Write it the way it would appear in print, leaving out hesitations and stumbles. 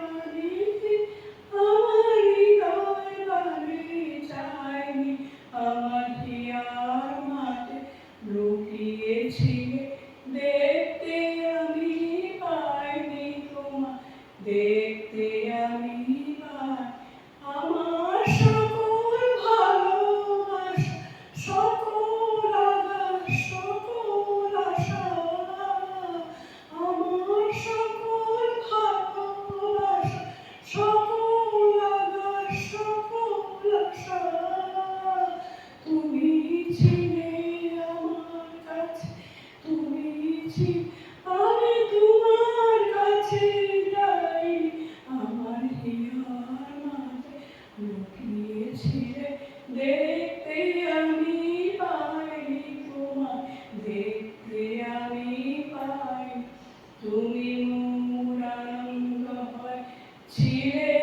বাণী আমার হৃদয় বাণী চাইনি আমার হিয়ার মাঝে লুকিয়েছিলে দেখতে আমি পাইনি তোমার দেখতে আমি পাই আমার সকল ভালোবাসা সকল আকাশ সকল আশা আমার সকল ভালোবাসা সকল আকাশ সকল আশা তুমি ছিলে আমার কাছে তুমি ছিলে আমি তোমার কাছে যাই আমার হিয়ার মাঝে লুকিয়েছিলে দেখতে আমি পাইনি তোমার দেখতে আমি পাই তুমি মোর আনন্দ হয় ছিলে